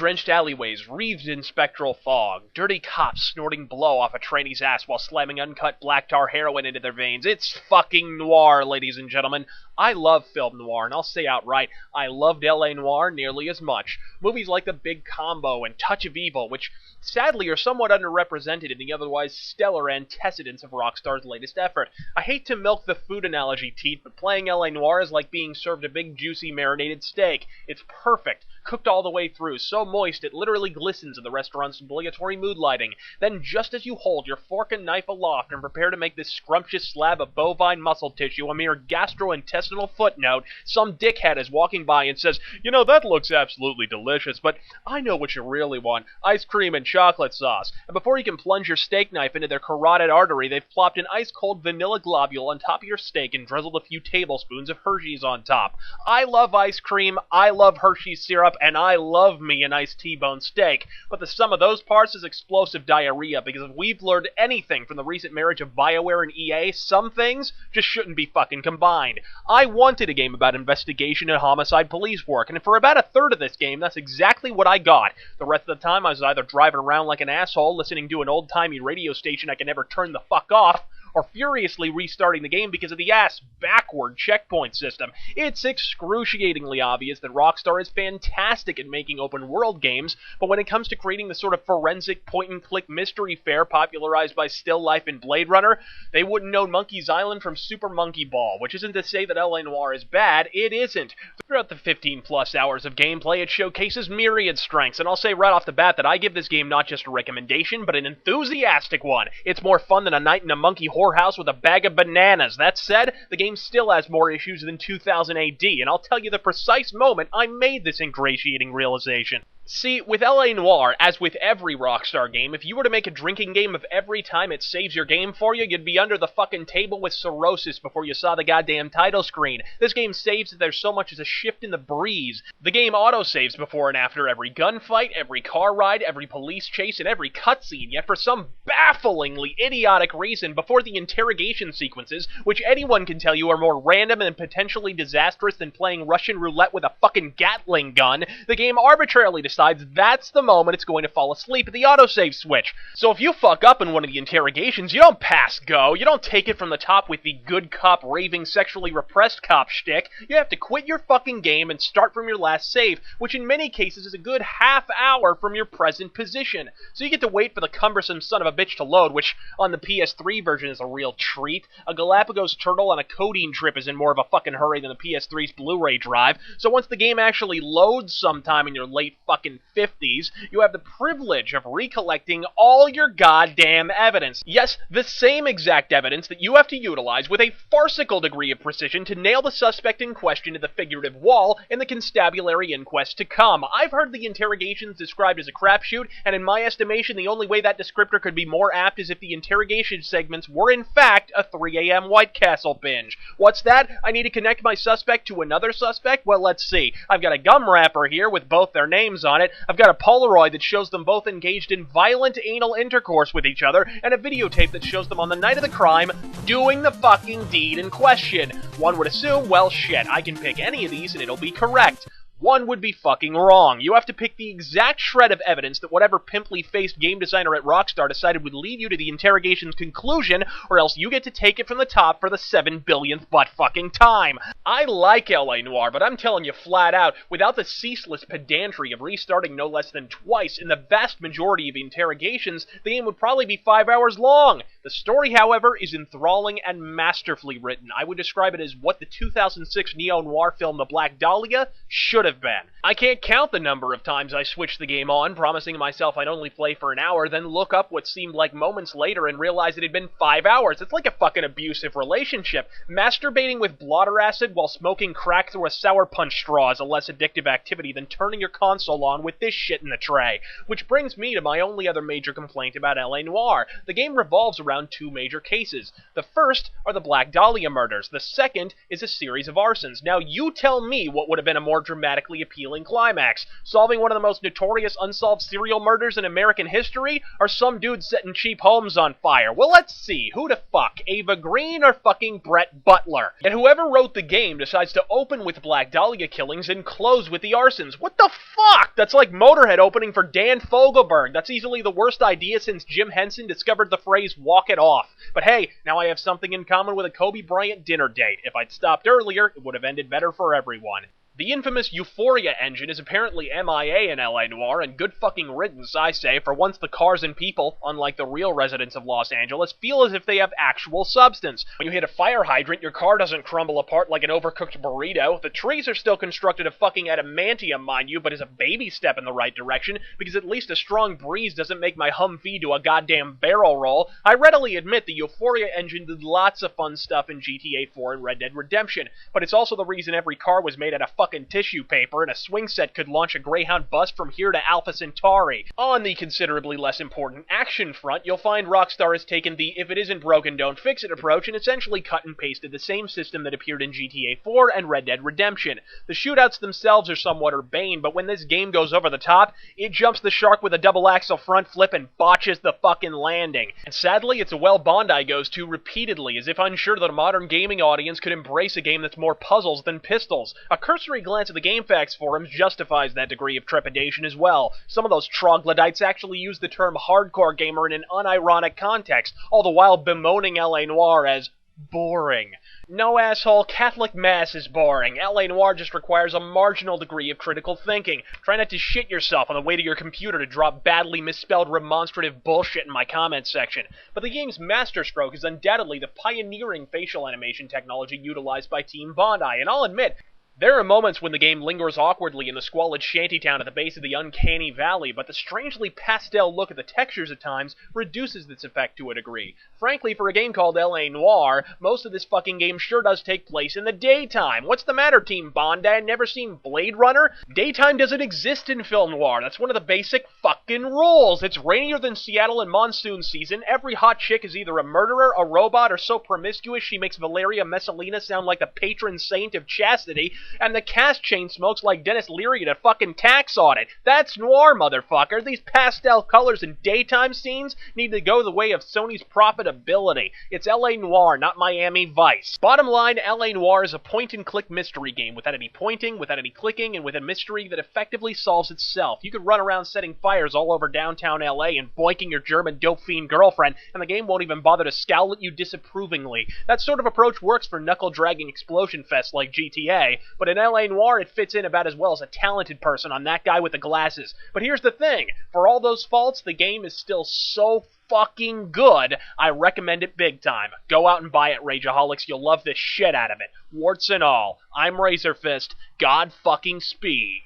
blood-drenched alleyways wreathed in spectral fog, dirty cops snorting blow off a trainee's ass while slamming uncut black tar heroin into their veins. It's fucking noir, ladies and gentlemen. I love film noir, and I'll say outright, I loved L.A. Noire nearly as much. Movies like The Big Combo and Touch of Evil, which sadly are somewhat underrepresented in the otherwise stellar antecedents of Rockstar's latest effort. I hate to milk the food analogy, Teat, but playing L.A. Noire is like being served a big juicy marinated steak. It's perfect, cooked all the way through, so moist it literally glistens in the restaurant's obligatory mood lighting. Then just as you hold your fork and knife aloft and prepare to make this scrumptious slab of bovine muscle tissue a mere gastrointestinal footnote, some dickhead is walking by and says, "You know, that looks absolutely delicious, but I know what you really want, ice cream and chocolate sauce." And before you can plunge your steak knife into their carotid artery, they've plopped an ice-cold vanilla globule on top of your steak and drizzled a few tablespoons of Hershey's on top. I love ice cream, I love Hershey's syrup, and I love me a nice T-bone steak, but the sum of those parts is explosive diarrhea, because if we've learned anything from the recent marriage of BioWare and EA, some things just shouldn't be fucking combined. I wanted a game about investigation and homicide police work, and for about a third of this game, that's exactly what I got. The rest of the time, I was either driving around like an asshole, listening to an old-timey radio station I can never turn the fuck off, or furiously restarting the game because of the ass-backward checkpoint system. It's excruciatingly obvious that Rockstar is fantastic at making open-world games, but when it comes to creating the sort of forensic point-and-click mystery fare popularized by Still Life and Blade Runner, they wouldn't know Monkey's Island from Super Monkey Ball, which isn't to say that L.A. Noire is bad, it isn't. Throughout the 15-plus hours of gameplay, it showcases myriad strengths, and I'll say right off the bat that I give this game not just a recommendation, but an enthusiastic one. It's more fun than a night in a monkey whorehouse with a bag of bananas. That said, the game still has more issues than 2000 AD, and I'll tell you the precise moment I made this ingratiating realization. See, with L.A. Noire, as with every Rockstar game, if you were to make a drinking game of every time it saves your game for you, you'd be under the fucking table with cirrhosis before you saw the goddamn title screen. This game saves if there's so much as a shift in the breeze. The game autosaves before and after every gunfight, every car ride, every police chase, and every cutscene, yet for some bafflingly idiotic reason, before the interrogation sequences, which anyone can tell you are more random and potentially disastrous than playing Russian roulette with a fucking Gatling gun, the game arbitrarily decides that's the moment it's going to fall asleep at the autosave switch. So if you fuck up in one of the interrogations, you don't pass go, you don't take it from the top with the good cop raving sexually repressed cop shtick, you have to quit your fucking game and start from your last save, which in many cases is a good half hour from your present position. So you get to wait for the cumbersome son of a bitch to load, which on the PS3 version is a real treat. A Galapagos turtle on a codeine trip is in more of a fucking hurry than the PS3's Blu-ray drive, so once the game actually loads sometime in your late fucking 50s, you have the privilege of recollecting all your goddamn evidence. Yes, the same exact evidence that you have to utilize with a farcical degree of precision to nail the suspect in question to the figurative wall in the constabulary inquest to come. I've heard the interrogations described as a crapshoot, and in my estimation, the only way that descriptor could be more apt is if the interrogation segments were in fact a 3 a.m. White Castle binge. What's that? I need to connect my suspect to another suspect? Well, let's see. I've got a gum wrapper here with both their names on it. I've got a Polaroid that shows them both engaged in violent anal intercourse with each other, and a videotape that shows them on the night of the crime doing the fucking deed in question. One would assume, well shit, I can pick any of these and it'll be correct. One would be fucking wrong. You have to pick the exact shred of evidence that whatever pimply-faced game designer at Rockstar decided would lead you to the interrogation's conclusion, or else you get to take it from the top for the 7 billionth butt-fucking time. I like L.A. Noire, but I'm telling you flat out, without the ceaseless pedantry of restarting no less than twice in the vast majority of interrogations, the game would probably be 5 hours long. The story, however, is enthralling and masterfully written. I would describe it as what the 2006 neo-noir film The Black Dahlia should have been. I can't count the number of times I switched the game on, promising myself I'd only play for an hour, then look up what seemed like moments later and realize it had been 5 hours. It's like a fucking abusive relationship. Masturbating with blotter acid while smoking crack through a Sour Punch straw is a less addictive activity than turning your console on with this shit in the tray. Which brings me to my only other major complaint about L.A. Noire. The game revolves around around two major cases. The first are the Black Dahlia murders. The second is a series of arsons. Now you tell me what would have been a more dramatically appealing climax. Solving one of the most notorious unsolved serial murders in American history, or some dude setting cheap homes on fire? Well, let's see. Who the fuck? Ava Green or fucking Brett Butler? And whoever wrote the game decides to open with Black Dahlia killings and close with the arsons. What the fuck? That's like Motorhead opening for Dan Fogelberg. That's easily the worst idea since Jim Henson discovered the phrase walk it off. But hey, now I have something in common with a Kobe Bryant dinner date. If I'd stopped earlier, it would have ended better for everyone. The infamous Euphoria engine is apparently MIA in LA Noire, and good fucking riddance, I say, for once the cars and people, unlike the real residents of Los Angeles, feel as if they have actual substance. When you hit a fire hydrant, your car doesn't crumble apart like an overcooked burrito. The trees are still constructed of fucking adamantium, mind you, but is a baby step in the right direction, because at least a strong breeze doesn't make my Humvee do a goddamn barrel roll. I readily admit the Euphoria engine did lots of fun stuff in GTA 4 and Red Dead Redemption, but it's also the reason every car was made out of fucking tissue paper, and a swing set could launch a Greyhound bus from here to Alpha Centauri. On the considerably less important action front, you'll find Rockstar has taken the if it isn't broken, don't fix it approach and essentially cut and pasted the same system that appeared in GTA 4 and Red Dead Redemption. The shootouts themselves are somewhat urbane, but when this game goes over the top, it jumps the shark with a double axle front flip and botches the fucking landing. And sadly, it's a well Bondi goes to repeatedly, as if unsure that a modern gaming audience could embrace a game that's more puzzles than pistols. A cursory glance at the GameFAQs forums justifies that degree of trepidation as well. Some of those troglodytes actually use the term hardcore gamer in an unironic context, all the while bemoaning LA Noire as boring. No, asshole, Catholic Mass is boring. LA Noire just requires a marginal degree of critical thinking. Try not to shit yourself on the way to your computer to drop badly misspelled remonstrative bullshit in my comments section. But the game's masterstroke is undoubtedly the pioneering facial animation technology utilized by Team Bondi, and I'll admit, there are moments when the game lingers awkwardly in the squalid shantytown at the base of the uncanny valley, but the strangely pastel look of the textures at times reduces this effect to a degree. Frankly, for a game called LA Noire, most of this fucking game sure does take place in the daytime. What's the matter, Team Bondi? Never seen Blade Runner? Daytime doesn't exist in film noir. That's one of the basic fucking rules. It's rainier than Seattle in monsoon season. Every hot chick is either a murderer, a robot, or so promiscuous she makes Valeria Messalina sound like the patron saint of chastity, and the cast chain smokes like Dennis Leary at a fucking tax audit. That's noir, motherfucker. These pastel colors in daytime scenes need to go the way of Sony's profitability. It's LA Noire, not Miami Vice. Bottom line, LA Noire is a point-and-click mystery game without any pointing, without any clicking, and with a mystery that effectively solves itself. You could run around setting fires all over downtown LA and boinking your German dope fiend girlfriend, and the game won't even bother to scowl at you disapprovingly. That sort of approach works for knuckle-dragging explosion fests like GTA, but in LA Noire, it fits in about as well as a talented person on that guy with the glasses. But here's the thing, for all those faults, the game is still so fucking good, I recommend it big time. Go out and buy it, Rageaholics, you'll love the shit out of it. Warts and all, I'm Razorfist, God fucking speed.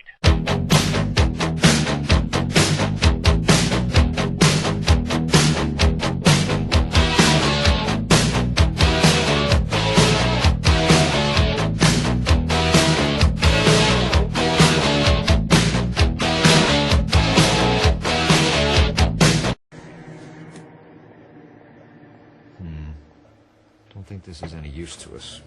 Don't think this is any use to us.